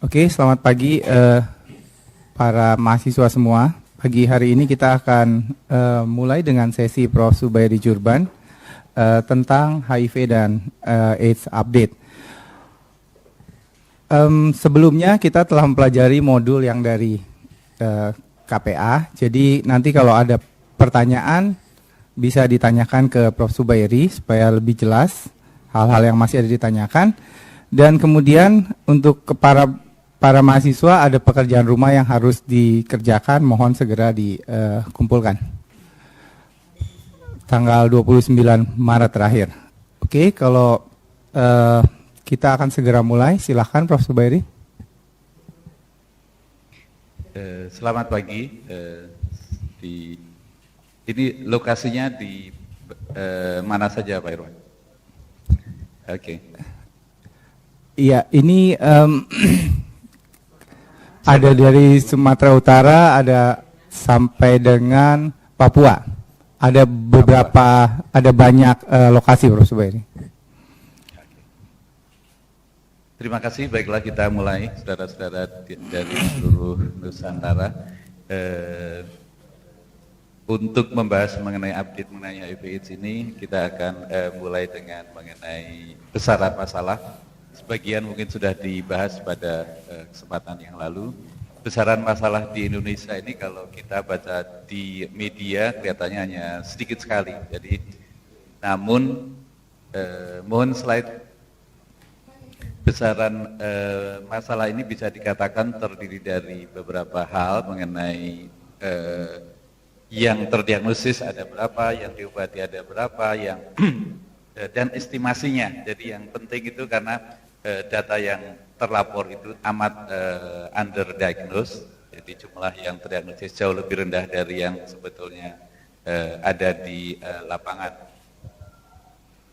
Oke, selamat pagi para mahasiswa semua. Pagi hari ini kita akan mulai dengan sesi Prof. Zubairi Jurban tentang HIV dan AIDS update. Sebelumnya kita telah mempelajari modul yang dari KPA, jadi nanti kalau ada pertanyaan bisa ditanyakan ke Prof. Zubairi supaya lebih jelas hal-hal yang masih ada ditanyakan. Dan kemudian untuk para mahasiswa ada pekerjaan rumah yang harus dikerjakan, mohon segera dikumpulkan. Tanggal 29 Maret terakhir. Oke, kalau kita akan segera mulai, silahkan Prof. Zubairi. Selamat pagi. Ini lokasinya di mana saja Pak Irwan? Oke. Iya, ini ada dari Sumatera Utara, ada sampai dengan Papua. Ada beberapa, ada banyak lokasi, Prof. Zubairi. Terima kasih. Baiklah, kita mulai, saudara-saudara dari seluruh Nusantara, untuk membahas mengenai update mengenai HIV/AIDS ini. Kita akan mulai dengan mengenai besaran masalah. Sebagian mungkin sudah dibahas pada kesempatan yang lalu. Besaran masalah di Indonesia ini kalau kita baca di media kelihatannya hanya sedikit sekali. Jadi, namun mohon slide. Besaran masalah ini bisa dikatakan terdiri dari beberapa hal mengenai yang terdiagnosis ada berapa, yang diobati ada berapa, yang dan estimasinya. Jadi yang penting itu karena data yang terlapor itu amat underdiagnosed, jadi jumlah yang terdiagnosis jauh lebih rendah dari yang sebetulnya ada di lapangan.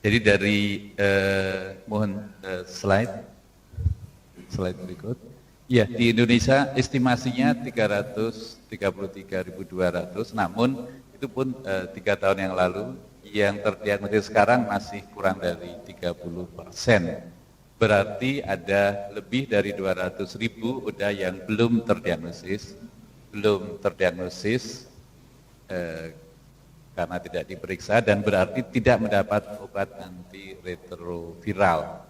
Jadi dari mohon slide berikut. Ya, di Indonesia estimasinya 333.200, namun itu pun 3 tahun yang lalu yang terdiagnosis sekarang masih kurang dari 30%. Berarti ada lebih dari 200.000 udah yang belum terdiagnosis karena tidak diperiksa dan berarti tidak mendapat obat antiretroviral.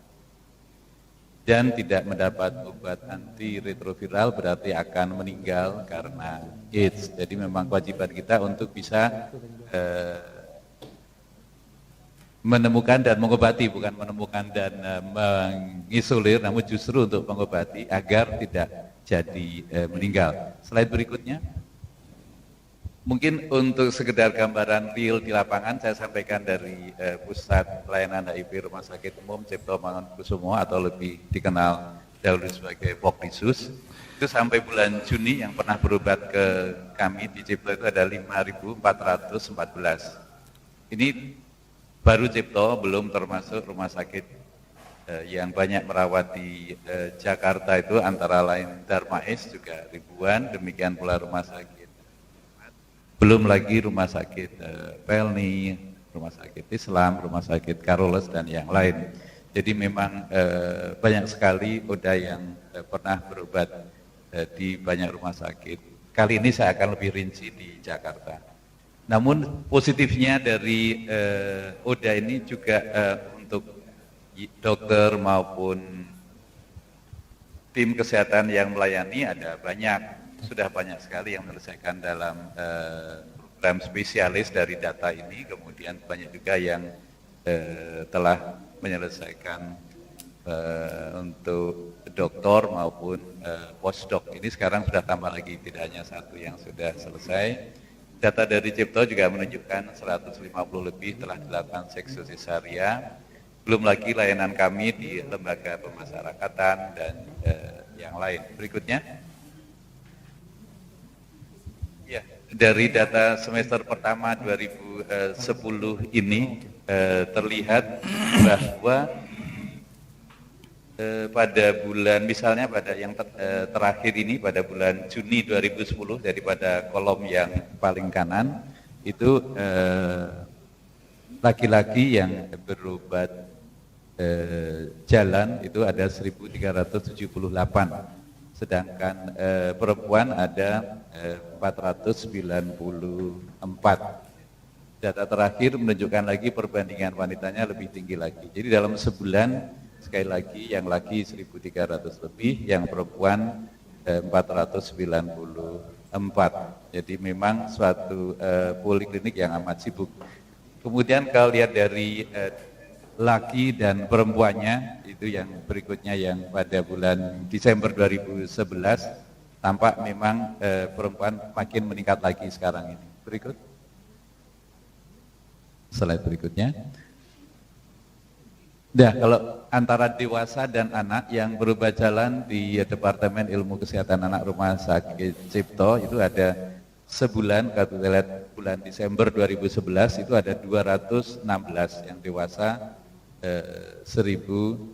Dan tidak mendapat obat antiretroviral berarti akan meninggal karena AIDS. Jadi memang kewajiban kita untuk bisa menemukan dan mengobati, bukan menemukan dan mengisolir, namun justru untuk mengobati agar tidak jadi meninggal. Slide berikutnya. Mungkin untuk sekedar gambaran real di lapangan, saya sampaikan dari Pusat Pelayanan HIV Rumah Sakit Umum Cipto Mangunkusumo atau lebih dikenal dahulu sebagai Pokdisus. Itu sampai bulan Juni yang pernah berobat ke kami di Cipto itu ada 5.414. Ini baru Cipto, belum termasuk rumah sakit yang banyak merawat di Jakarta itu antara lain Darmais juga ribuan, demikian pula rumah sakit. Belum lagi rumah sakit Pelni, rumah sakit Islam, rumah sakit Carolus dan yang lain. Jadi memang banyak sekali ODA yang pernah berobat di banyak rumah sakit. Kali ini saya akan lebih rinci di Jakarta. Namun positifnya dari ODA ini juga untuk dokter maupun tim kesehatan yang melayani ada banyak. Sudah banyak sekali yang menyelesaikan dalam program spesialis dari data ini, kemudian banyak juga yang telah menyelesaikan untuk doktor maupun postdoc. Ini sekarang sudah tambah lagi, tidak hanya satu yang sudah selesai. Data dari Cipto juga menunjukkan 150 lebih telah dilakukan seksi sesaria, belum lagi layanan kami di lembaga pemasyarakatan dan yang lain. Berikutnya. Ya, dari data semester pertama 2010 ini terlihat bahwa pada bulan, misalnya pada yang terakhir ini pada bulan Juni 2010, daripada kolom yang paling kanan itu laki-laki yang berobat jalan itu ada 1.378. sedangkan perempuan ada 494. Data terakhir menunjukkan lagi perbandingan wanitanya lebih tinggi lagi. Jadi dalam sebulan sekali lagi yang laki 1.300 lebih, yang perempuan 494. Jadi memang suatu poliklinik yang amat sibuk. Kemudian kalau lihat dari laki dan perempuannya, itu yang berikutnya yang pada bulan Desember 2011, tampak memang perempuan makin meningkat lagi sekarang ini. Berikut. Slide berikutnya. Nah, kalau antara dewasa dan anak yang berubah jalan di Departemen Ilmu Kesehatan Anak Rumah Sakit Cipto itu ada sebulan, kalau kita lihat bulan Desember 2011 itu ada 216 yang dewasa 1.400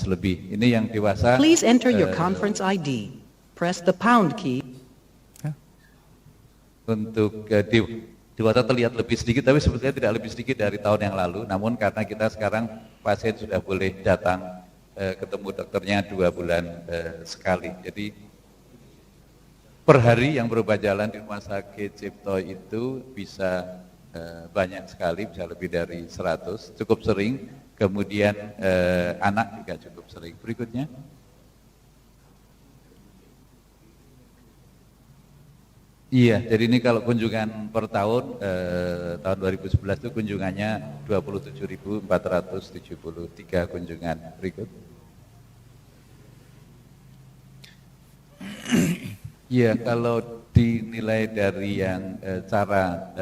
lebih. Ini yang dewasa. Please enter your conference ID. Press the pound key. Untuk dewasa terlihat lebih sedikit, tapi sebetulnya tidak lebih sedikit dari tahun yang lalu. Namun karena kita sekarang pasien sudah boleh datang ketemu dokternya 2 bulan sekali. Jadi per hari yang berubah jalan di Rumah Sakit Cipto itu bisa banyak sekali, bisa lebih dari 100, cukup sering. Kemudian anak juga cukup sering. Berikutnya. Iya, jadi ini kalau kunjungan per tahun, tahun 2011 itu kunjungannya 27.473 kunjungan. Berikut. Iya, kalau dinilai dari yang cara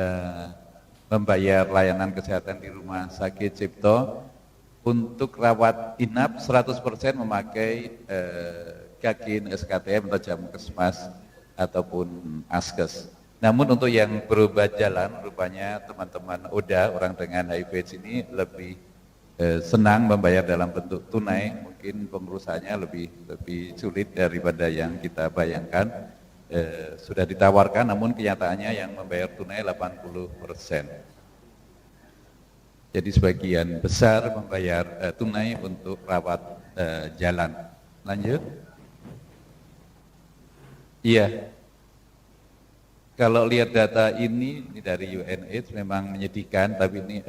membayar layanan kesehatan di Rumah Sakit Cipto, untuk rawat inap 100% memakai Gakin SKTM atau Jamu Kesmas ataupun Askes. Namun untuk yang berubah jalan, rupanya teman-teman ODA, orang dengan HIV ini lebih senang membayar dalam bentuk tunai. Mungkin pengurusannya lebih sulit daripada yang kita bayangkan. Sudah ditawarkan, namun kenyataannya yang membayar tunai 80%. Jadi sebagian besar membayar tunai untuk rawat jalan. Lanjut. Iya, kalau lihat data ini dari UNAIDS memang menyedihkan, tapi ini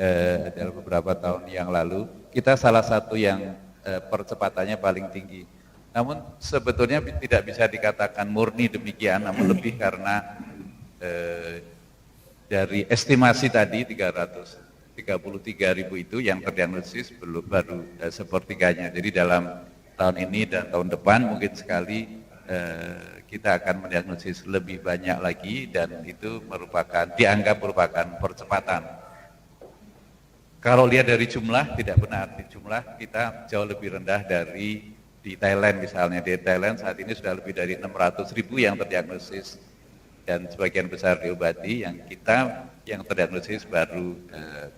dalam beberapa tahun yang lalu kita salah satu yang percepatannya paling tinggi. Namun sebetulnya tidak bisa dikatakan murni demikian, namun lebih karena dari estimasi tadi 333.000 itu yang terdiagnosis baru sepertiganya. Jadi dalam tahun ini dan tahun depan mungkin sekali kita akan mendiagnosis lebih banyak lagi, dan itu dianggap merupakan percepatan. Kalau lihat dari jumlah, tidak benar. Di jumlah kita jauh lebih rendah dari di Thailand misalnya. Di Thailand saat ini sudah lebih dari 600.000 yang terdiagnosis dan sebagian besar diobati. Yang kita yang terdiagnosis baru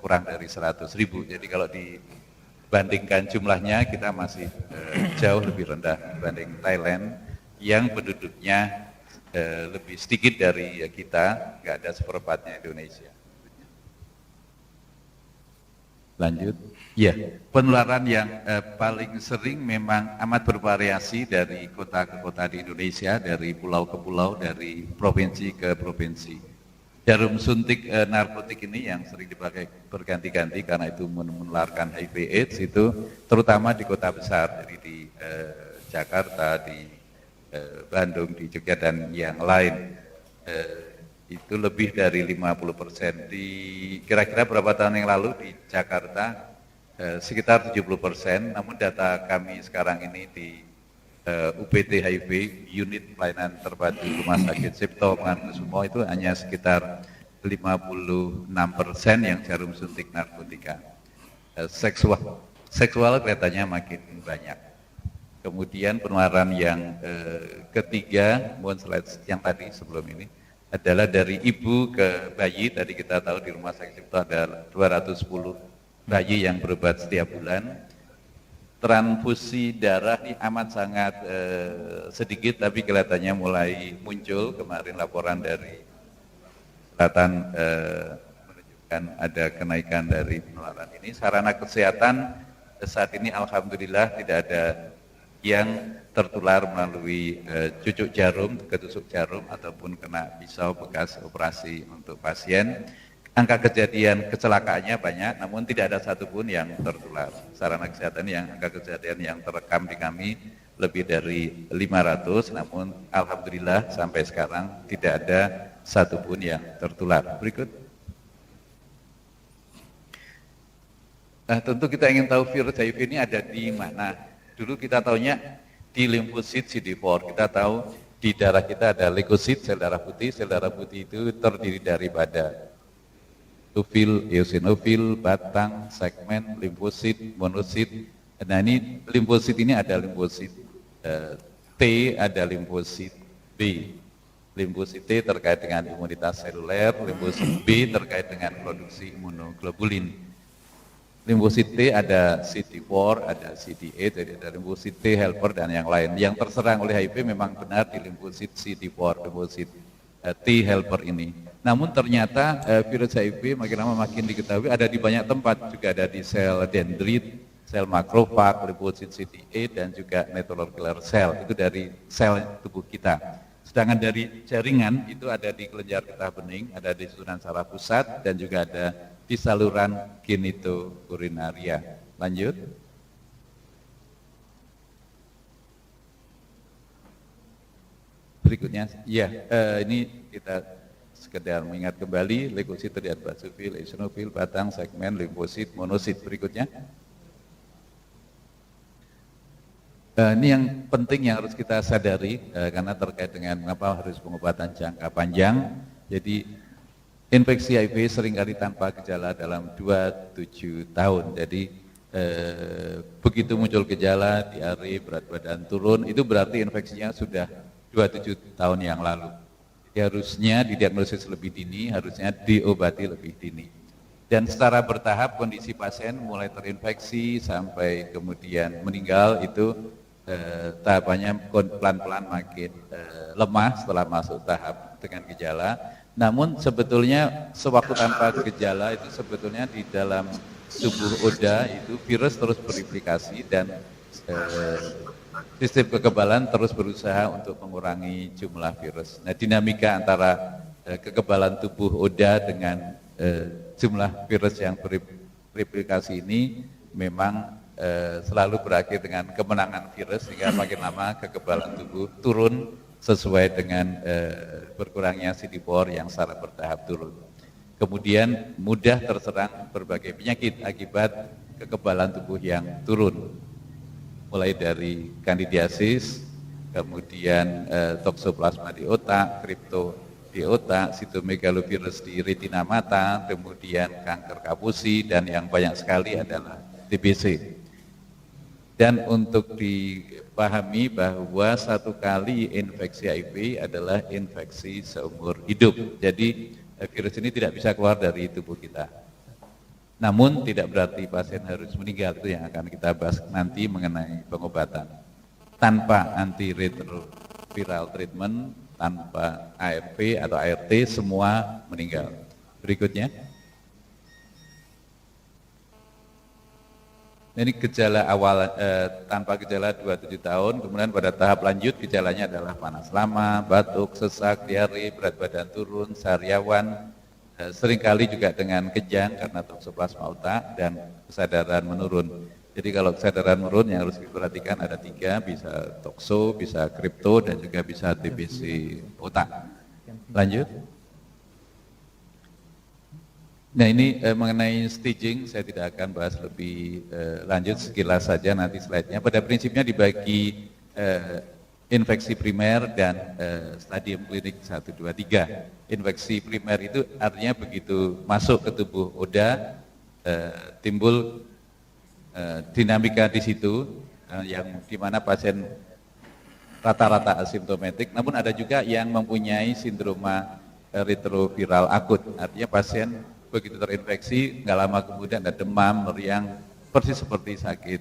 kurang dari 100.000. Jadi kalau dibandingkan jumlahnya kita masih jauh lebih rendah dibanding Thailand yang penduduknya lebih sedikit dari kita, nggak ada seperempatnya Indonesia. Lanjut. Ya, penularan yang paling sering memang amat bervariasi dari kota ke kota di Indonesia, dari pulau ke pulau, dari provinsi ke provinsi. Jarum suntik narkotik ini yang sering dipakai berganti-ganti karena itu menularkan HIV/AIDS itu terutama di kota besar, jadi di Jakarta, di Bandung, di Jogja dan yang lain. Itu lebih dari 50%. Di kira-kira beberapa tahun yang lalu di Jakarta sekitar 70%, namun data kami sekarang ini di UPT HIV, unit pelayanan terpadu Rumah Sakit Cipto Mangunkusumo, itu hanya sekitar 56% yang jarum suntik narkotika. Seksual kelihatannya makin banyak. Kemudian penularan yang ketiga, mohon slide yang tadi sebelum ini, adalah dari ibu ke bayi. Tadi kita tahu di Rumah Sakit Cipto ada 210 bayi yang berobat setiap bulan. Transfusi darah ini amat sangat sedikit, tapi kelihatannya mulai muncul. Kemarin laporan dari Selatan menunjukkan ada kenaikan dari penularan ini. Sarana kesehatan saat ini alhamdulillah tidak ada yang tertular melalui cucuk jarum, ketusuk jarum ataupun kena pisau bekas operasi untuk pasien. Angka kejadian kecelakaannya banyak, namun tidak ada satupun yang tertular. Sarana kesehatan yang angka kejadian yang terekam di kami lebih dari 500, namun alhamdulillah sampai sekarang tidak ada satupun yang tertular. Berikut. Nah, tentu kita ingin tahu virus HIV ini ada di mana. Dulu kita tahunya di limfosit CD4. Kita tahu di darah kita ada leukosit, sel darah putih. Sel darah putih itu terdiri daripada nukleofil, eosinofil, batang, segmen, limfosit, monosit. Nah, ini limfosit ini ada limfosit T, ada limfosit B. Limfosit T terkait dengan imunitas seluler, limfosit B terkait dengan produksi imunoglobulin. Limfosit T ada CD4, ada CD8, jadi ada limfosit T helper dan yang lain. Yang terserang oleh HIV memang benar di limfosit CD4, limfosit T helper ini. Namun ternyata virus HIV makin lama makin diketahui ada di banyak tempat, juga ada di sel dendrit, sel makrofag, limfosit CD8 dan juga neutrophil killer cell, itu dari sel tubuh kita. Sedangkan dari jaringan itu ada di kelenjar getah bening, ada di susunan saraf pusat dan juga ada di saluran genitourinaria. Lanjut. Berikutnya, ya ini kita sekedar mengingat kembali leukosit terlihat basofil, eosinofil, batang, segmen, limfosit, monosit. Berikutnya. Ini yang penting yang harus kita sadari karena terkait dengan mengapa harus pengobatan jangka panjang. Jadi infeksi HIV seringkali tanpa gejala dalam 2-7 tahun. Jadi begitu muncul gejala, diare, berat badan turun, itu berarti infeksinya sudah 2-7 tahun yang lalu. Jadi harusnya didiagnosis lebih dini, harusnya diobati lebih dini. Dan secara bertahap kondisi pasien mulai terinfeksi sampai kemudian meninggal itu tahapannya pelan-pelan makin lemah setelah masuk tahap dengan gejala. Namun sebetulnya sewaktu tanpa gejala itu sebetulnya di dalam tubuh ODA itu virus terus bereplikasi dan sistem kekebalan terus berusaha untuk mengurangi jumlah virus. Nah, dinamika antara kekebalan tubuh ODA dengan jumlah virus yang bereplikasi ini memang selalu berakhir dengan kemenangan virus sehingga makin lama kekebalan tubuh turun sesuai dengan berkurangnya CD4 yang secara bertahap turun. Kemudian mudah terserang berbagai penyakit akibat kekebalan tubuh yang turun. Mulai dari kandidiasis, kemudian toksoplasma di otak, kripto di otak, sitomegalovirus di retina mata, kemudian kanker kapusi dan yang banyak sekali adalah TBC. Dan untuk dipahami bahwa satu kali infeksi HIV adalah infeksi seumur hidup. Jadi virus ini tidak bisa keluar dari tubuh kita. Namun tidak berarti pasien harus meninggal, itu yang akan kita bahas nanti mengenai pengobatan. Tanpa antiretroviral treatment, tanpa ARV atau ART, semua meninggal. Berikutnya. Ini gejala awal tanpa gejala 27 tahun, kemudian pada tahap lanjut gejalanya adalah panas lama, batuk, sesak, diare, berat badan turun, sariawan, seringkali juga dengan kejang karena toksoplasma otak dan kesadaran menurun. Jadi kalau kesadaran menurun yang harus diperhatikan ada 3, bisa tokso, bisa kripto dan juga bisa TBC otak. Lanjut. Nah ini mengenai staging saya tidak akan bahas lebih lanjut, sekilas saja nanti slide-nya. Pada prinsipnya dibagi infeksi primer dan stadium klinik 1, 2, 3. Infeksi primer itu artinya begitu masuk ke tubuh ODA timbul dinamika di situ yang dimana pasien rata-rata asimptomatik, namun ada juga yang mempunyai sindroma retroviral akut, artinya pasien begitu terinfeksi, nggak lama kemudian ada demam, meriang, persis seperti sakit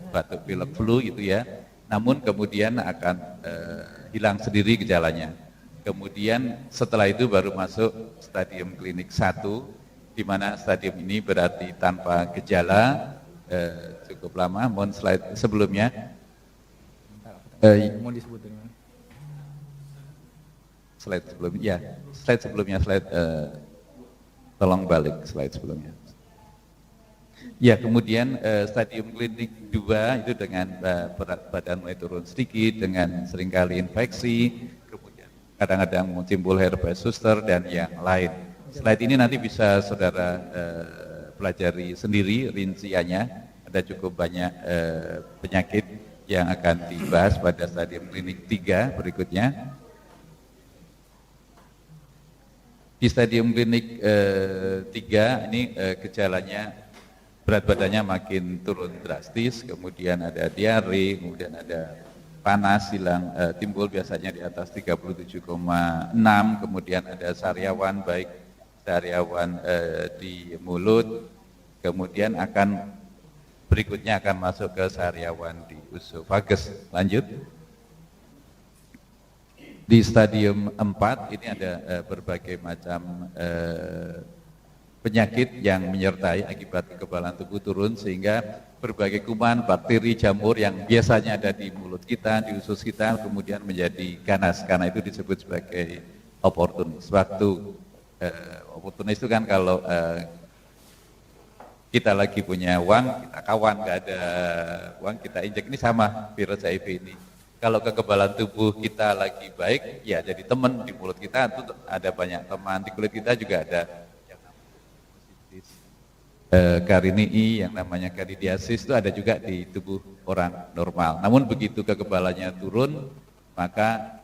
batuk pilek flu gitu ya. Namun kemudian akan hilang sendiri gejalanya. Kemudian setelah itu baru masuk stadium klinik 1, di mana stadium ini berarti tanpa gejala, cukup lama. Mohon slide sebelumnya. Mau disebut dengan slide sebelumnya, tolong balik slide sebelumnya. Ya, kemudian stadium klinik 2 itu dengan berat badan mulai turun sedikit, dengan seringkali infeksi, kemudian kadang-kadang timbul herpes zoster dan yang lain. Slide ini nanti bisa saudara pelajari sendiri rinciannya, ada cukup banyak penyakit yang akan dibahas pada stadium klinik 3 berikutnya. Di stadium klinik 3 ini gejalanya berat badannya makin turun drastis, kemudian ada diare, kemudian ada panas, hilang timbul biasanya di atas 37,6, kemudian ada sariawan, baik sariawan di mulut, kemudian berikutnya akan masuk ke sariawan di usofagus. Lanjut. Di stadium 4 ini ada berbagai macam penyakit yang menyertai akibat kekebalan tubuh turun, sehingga berbagai kuman, bakteri, jamur yang biasanya ada di mulut kita, di usus kita, kemudian menjadi ganas. Karena itu disebut sebagai oportunis. Waktu oportunis itu kan kalau kita lagi punya uang, kita kawan, nggak ada uang, kita injek. Ini sama virus HIV ini. Kalau kekebalan tubuh kita lagi baik, ya jadi teman. Di mulut kita itu ada banyak teman, di kulit kita juga ada karinii, yang namanya kandidiasis, itu ada juga di tubuh orang normal. Namun begitu kekebalannya turun, maka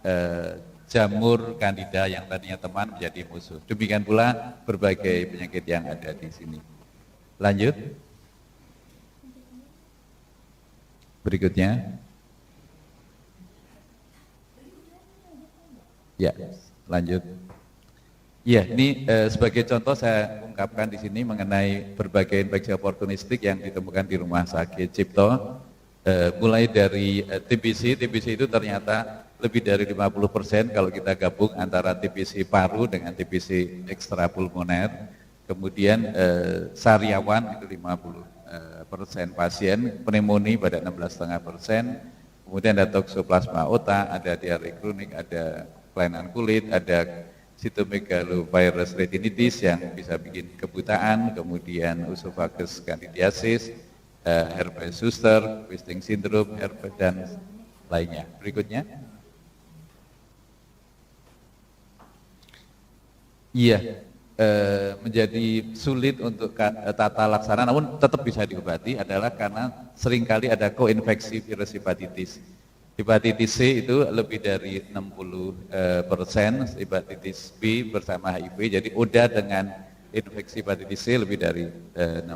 jamur kandida yang tadinya teman menjadi musuh. Demikian pula berbagai penyakit yang ada di sini. Lanjut. Berikutnya. Ya, lanjut. Ya, ini sebagai contoh saya ungkapkan di sini mengenai berbagai infeksi oportunistik yang ditemukan di Rumah Sakit Cipto. Mulai dari TBC itu ternyata lebih dari 50% kalau kita gabung antara TBC paru dengan TBC ekstrapulmoner. Kemudian sariawan itu 50% pasien, pneumonia pada 16,5%. Kemudian ada toksoplasma otak, ada diare kronik, ada kelainan kulit, ada cytomegalovirus retinitis yang bisa bikin kebutaan, kemudian usofagus candidiasis, herpes zoster, Wisting syndrome, herpes dan lainnya. Berikutnya. Iya, menjadi sulit untuk tata laksana, namun tetap bisa diobati adalah karena seringkali ada koinfeksi virus hepatitis. Hepatitis C itu lebih dari 60%, hepatitis B bersama HIV, jadi ODA dengan infeksi hepatitis C lebih dari 60%,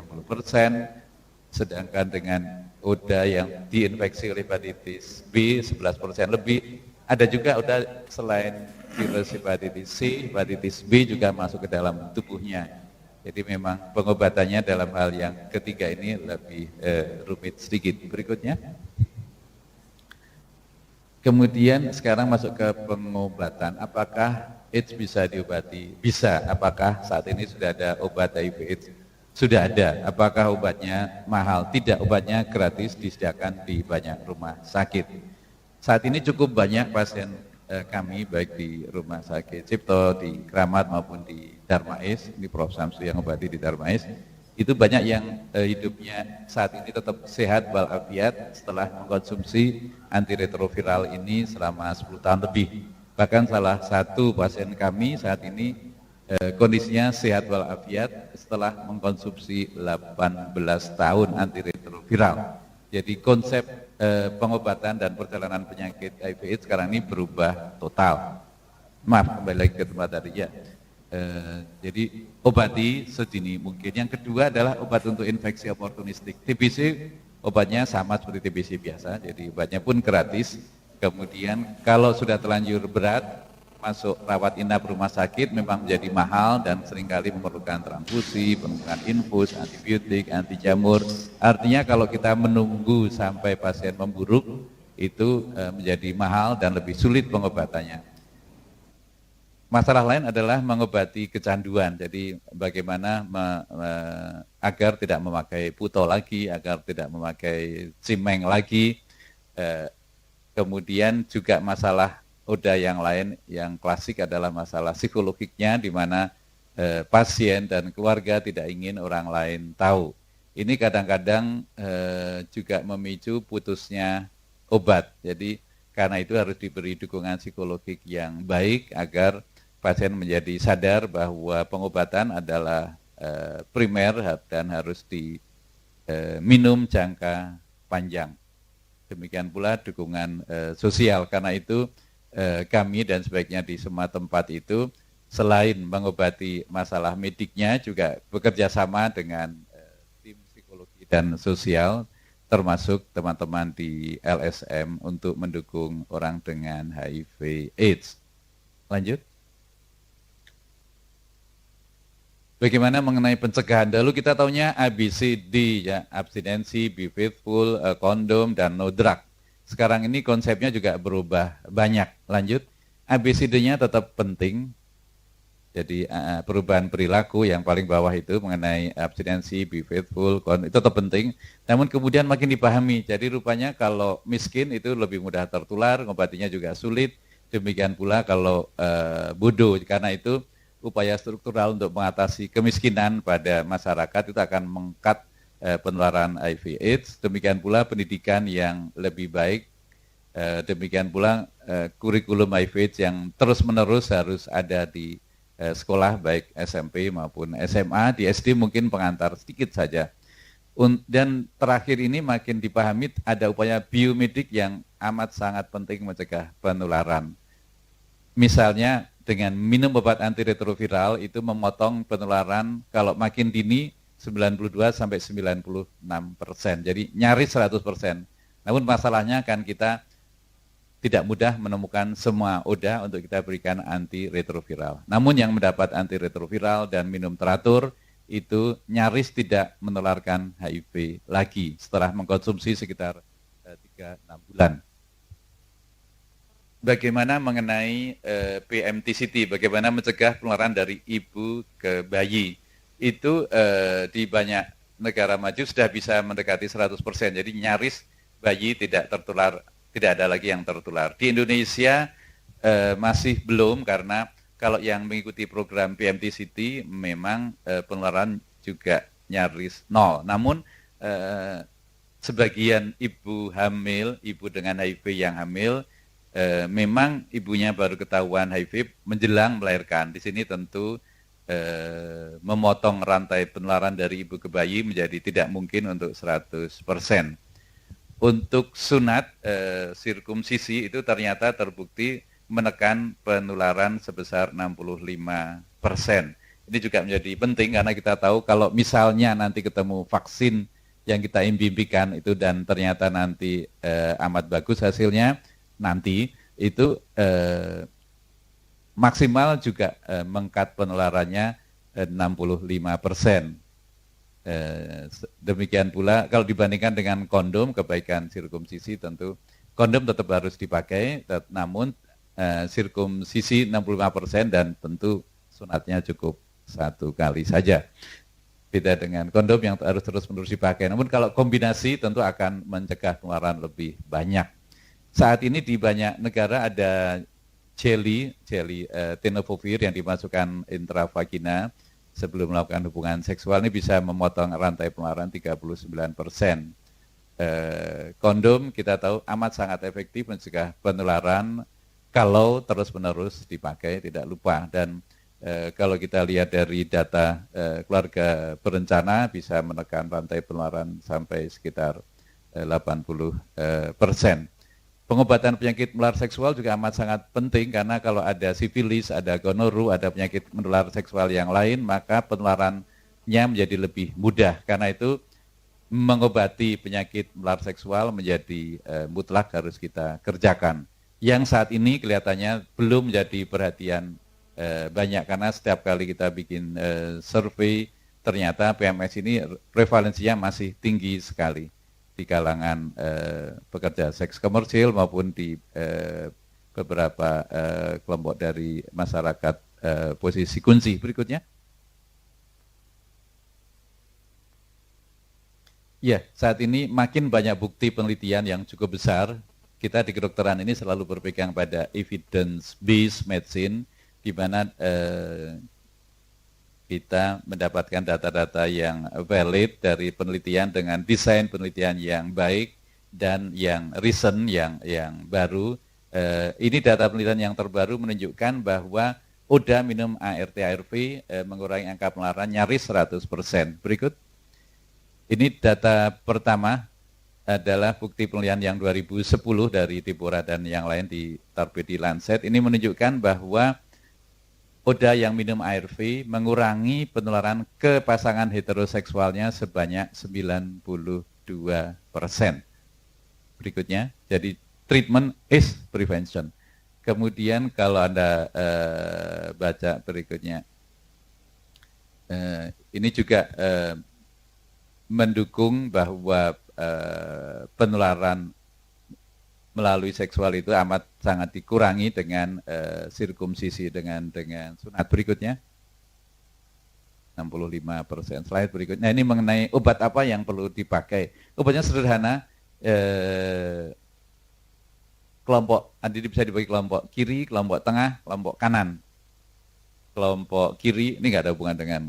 sedangkan dengan ODA yang diinfeksi oleh hepatitis B 11% lebih. Ada juga ODA selain virus hepatitis C, hepatitis B juga masuk ke dalam tubuhnya. Jadi memang pengobatannya dalam hal yang ketiga ini lebih rumit sedikit. Berikutnya. Kemudian sekarang masuk ke pengobatan. Apakah AIDS bisa diobati? Bisa. Apakah saat ini sudah ada obat HIV AIDS? Sudah ada. Apakah obatnya mahal? Tidak. Obatnya gratis, disediakan di banyak rumah sakit. Saat ini cukup banyak pasien kami baik di Rumah Sakit Cipto, di Kramat maupun di Darmais. Ini Prof. Samsu yang obati di Darmais. Itu banyak yang hidupnya saat ini tetap sehat walafiat setelah mengkonsumsi antiretroviral ini selama 10 tahun lebih. Bahkan salah satu pasien kami saat ini kondisinya sehat walafiat setelah mengkonsumsi 18 tahun antiretroviral. Jadi konsep pengobatan dan perjalanan penyakit HIV sekarang ini berubah total. Maaf, kembali lagi ke tempat tadi ya. Jadi obati sedini mungkin. Yang kedua adalah obat untuk infeksi oportunistik. TBC obatnya sama seperti TBC biasa, jadi obatnya pun gratis. Kemudian kalau sudah terlanjur berat, masuk rawat inap rumah sakit memang menjadi mahal dan seringkali memerlukan transfusi, memerlukan infus, antibiotik, anti jamur. Artinya kalau kita menunggu sampai pasien memburuk itu menjadi mahal dan lebih sulit pengobatannya. Masalah lain adalah mengobati kecanduan. Jadi bagaimana agar tidak memakai puto lagi, agar tidak memakai cimeng lagi. Kemudian juga masalah ODA yang lain yang klasik adalah masalah psikologiknya, di mana pasien dan keluarga tidak ingin orang lain tahu. Ini kadang-kadang juga memicu putusnya obat. Jadi karena itu harus diberi dukungan psikologik yang baik agar pasien menjadi sadar bahwa pengobatan adalah primer dan harus diminum jangka panjang. Demikian pula dukungan sosial. Karena itu kami dan sebaiknya di semua tempat itu selain mengobati masalah mediknya juga bekerja sama dengan tim psikologi dan sosial, termasuk teman-teman di LSM untuk mendukung orang dengan HIV AIDS. Lanjut. Bagaimana mengenai pencegahan? Dulu kita taunya ABCD, ya, abstinensi, be faithful, kondom, dan no drug. Sekarang ini konsepnya juga berubah banyak. Lanjut. ABCD-nya tetap penting. Jadi perubahan perilaku yang paling bawah itu mengenai abstinensi, be faithful, itu tetap penting. Namun kemudian makin dipahami. Jadi rupanya kalau miskin itu lebih mudah tertular, ngobatinya juga sulit. Demikian pula kalau bodoh. Karena itu upaya struktural untuk mengatasi kemiskinan pada masyarakat itu akan mengkat penularan HIV/AIDS. Demikian pula pendidikan yang lebih baik. Demikian pula kurikulum HIV/AIDS yang terus-menerus harus ada di sekolah baik SMP maupun SMA. Di SD mungkin pengantar sedikit saja. Dan terakhir ini makin dipahami ada upaya biomedik yang amat sangat penting mencegah penularan. Misalnya dengan minum obat antiretroviral itu memotong penularan kalau makin dini 92-96%. Jadi nyaris 100%. Namun masalahnya kan kita tidak mudah menemukan semua ODA untuk kita berikan antiretroviral. Namun yang mendapat antiretroviral dan minum teratur itu nyaris tidak menularkan HIV lagi setelah mengkonsumsi sekitar 3-6 bulan. Bagaimana mengenai PMTCT, bagaimana mencegah penularan dari ibu ke bayi? Itu di banyak negara maju sudah bisa mendekati 100%, jadi nyaris bayi tidak tertular. Tidak ada lagi yang tertular. Di Indonesia masih belum, karena kalau yang mengikuti program PMTCT memang penularan juga nyaris nol. Namun sebagian ibu hamil, ibu dengan HIV yang hamil, memang ibunya baru ketahuan HIV menjelang melahirkan. Di sini tentu memotong rantai penularan dari ibu ke bayi menjadi tidak mungkin untuk 100%. Untuk sunat sirkumsisi itu ternyata terbukti menekan penularan sebesar 65%. Ini juga menjadi penting karena kita tahu kalau misalnya nanti ketemu vaksin yang kita impikan itu dan ternyata nanti amat bagus hasilnya, nanti itu maksimal juga mengkat penularannya 65%. Demikian pula kalau dibandingkan dengan kondom, kebaikan sirkumsisi tentu kondom tetap harus dipakai, namun sirkumsisi 65% dan tentu sunatnya cukup 1 kali saja. Beda dengan kondom yang harus terus-menerus dipakai. Namun kalau kombinasi tentu akan mencegah penularan lebih banyak. Saat ini di banyak negara ada jelly tenofovir yang dimasukkan intravagina sebelum melakukan hubungan seksual. Ini bisa memotong rantai penularan 39%. Kondom kita tahu amat sangat efektif mencegah penularan kalau terus-menerus dipakai, tidak lupa. Dan kalau kita lihat dari data keluarga berencana bisa menekan rantai penularan sampai sekitar 80%. Pengobatan penyakit menular seksual juga amat sangat penting karena kalau ada sifilis, ada gonoru, ada penyakit menular seksual yang lain, maka penularannya menjadi lebih mudah. Karena itu mengobati penyakit menular seksual menjadi mutlak harus kita kerjakan. Yang saat ini kelihatannya belum menjadi perhatian banyak karena setiap kali kita bikin survei ternyata PMS ini prevalensinya masih tinggi sekali di kalangan pekerja seks komersil maupun di beberapa kelompok dari masyarakat posisi kunci. Berikutnya. Ya, saat ini makin banyak bukti penelitian yang cukup besar kita di kedokteran ini selalu berpegang pada evidence-based medicine, di mana kita mendapatkan data-data yang valid dari penelitian dengan desain penelitian yang baik dan yang recent, yang baru. Ini data penelitian yang terbaru menunjukkan bahwa ODA minum ART-ARV mengurangi angka penularan nyaris 100%. Berikut, ini data pertama adalah bukti penelitian yang 2010 dari Tibora dan yang lain diterbit di Lancet. Ini menunjukkan bahwa ODA yang minum ARV mengurangi penularan ke pasangan heteroseksualnya sebanyak 92%. Berikutnya, jadi treatment is prevention. Kemudian kalau Anda baca berikutnya, ini juga mendukung bahwa penularan melalui seksual itu amat sangat dikurangi dengan sirkumsisi, dengan sunat. Berikutnya 65%. Slide berikutnya, ini mengenai obat apa yang perlu dipakai. Obatnya sederhana, kelompok, nanti bisa dibagi kelompok kiri, kelompok tengah, kelompok kanan. Kelompok kiri ini nggak ada hubungan dengan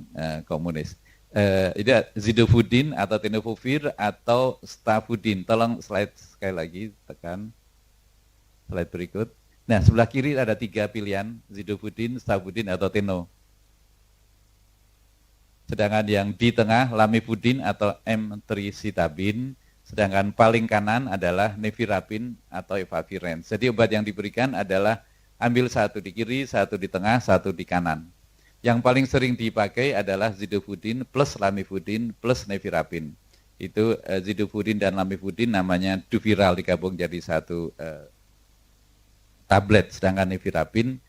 komunis. Ini zidofudin atau tenofovir atau stafudin. Tolong slide sekali lagi, tekan slide berikut. Nah, sebelah kiri ada 3 pilihan, zidofudin, stafudin atau teno. Sedangkan yang di tengah lamivudin atau emtricitabin. Sedangkan paling kanan adalah nevirapin atau efavirenz. Jadi obat yang diberikan adalah ambil satu di kiri, satu di tengah, satu di kanan. Yang paling sering dipakai adalah zidofudin plus lamivudin plus nevirapin. Itu zidofudin dan lamivudin namanya duviral, digabung jadi satu tablet. Sedangkan nevirapin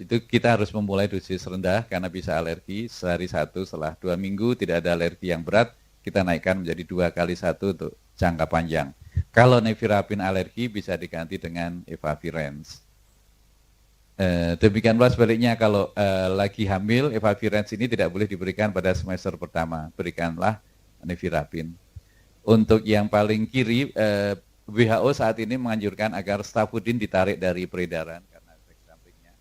itu kita harus memulai dosis rendah karena bisa alergi. Sehari 1, setelah 2 minggu tidak ada alergi yang berat, kita naikkan menjadi 2 kali 1 untuk jangka panjang. Kalau nevirapin alergi bisa diganti dengan efavirenz. Demikian pula sebaliknya, kalau lagi hamil, efavirenz ini tidak boleh diberikan pada semester pertama, berikanlah nevirapin. Untuk yang paling kiri, WHO saat ini menganjurkan agar stafudin ditarik dari peredaran karena efek sampingnya.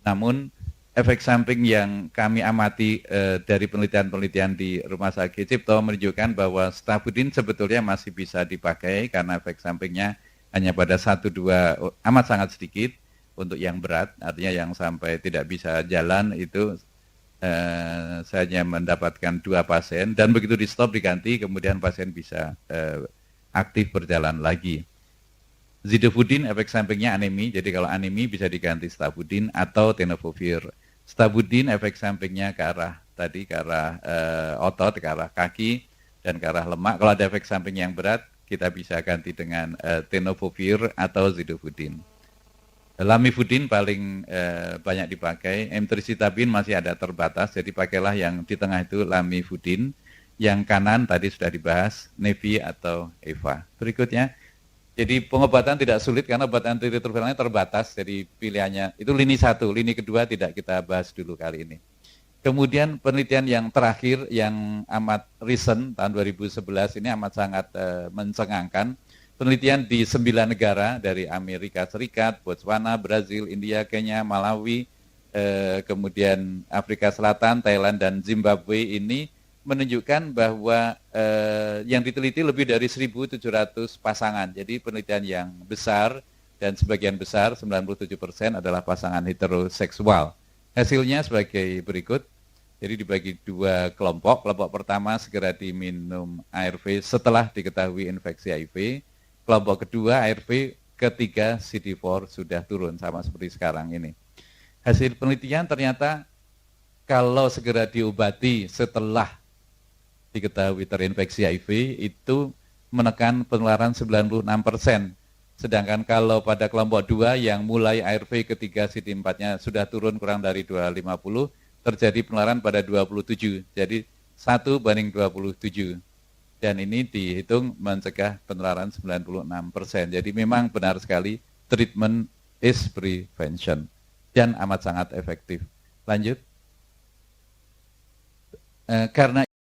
Namun efek samping yang kami amati dari penelitian-penelitian di Rumah Sakit Cipto menunjukkan bahwa stafudin sebetulnya masih bisa dipakai karena efek sampingnya hanya pada 1-2 amat sangat sedikit. Untuk yang berat, artinya yang sampai tidak bisa jalan itu saya hanya mendapatkan 2 pasien dan begitu di stop diganti, kemudian pasien bisa aktif berjalan lagi. Zidofudin efek sampingnya anemi, jadi kalau anemi bisa diganti stafudin atau tenofovir. Stafudin efek sampingnya ke arah otot, ke arah kaki dan ke arah lemak. Kalau ada efek samping yang berat, kita bisa ganti dengan tenofovir atau zidofudin. Lamivudin paling banyak dipakai, emtricitabin masih ada terbatas, jadi pakailah yang di tengah itu lamivudin, yang kanan tadi sudah dibahas, nevi atau eva. Berikutnya, jadi pengobatan tidak sulit karena obat antiretroviralnya terbatas, jadi pilihannya itu lini 1, lini kedua tidak kita bahas dulu kali ini. Kemudian penelitian yang terakhir yang amat recent, tahun 2011 ini amat sangat mencengangkan. Penelitian di 9 negara dari Amerika Serikat, Botswana, Brazil, India, Kenya, Malawi, kemudian Afrika Selatan, Thailand, dan Zimbabwe ini menunjukkan bahwa yang diteliti lebih dari 1.700 pasangan. Jadi penelitian yang besar dan sebagian besar, 97% adalah pasangan heteroseksual. Hasilnya sebagai berikut. Jadi dibagi 2 kelompok. Kelompok pertama segera diminum ARV setelah diketahui infeksi HIV. Kelompok kedua ARV, ketiga CD4 sudah turun sama seperti sekarang ini. Hasil penelitian ternyata kalau segera diobati setelah diketahui terinfeksi HIV itu menekan penularan 96%. Sedangkan kalau pada kelompok 2 yang mulai ARV ketiga CD4-nya sudah turun kurang dari 250, terjadi penularan pada 27. Jadi 1:27. Dan ini dihitung mencegah penularan 96%. Jadi memang benar sekali treatment is prevention dan amat sangat efektif. Lanjut. Karena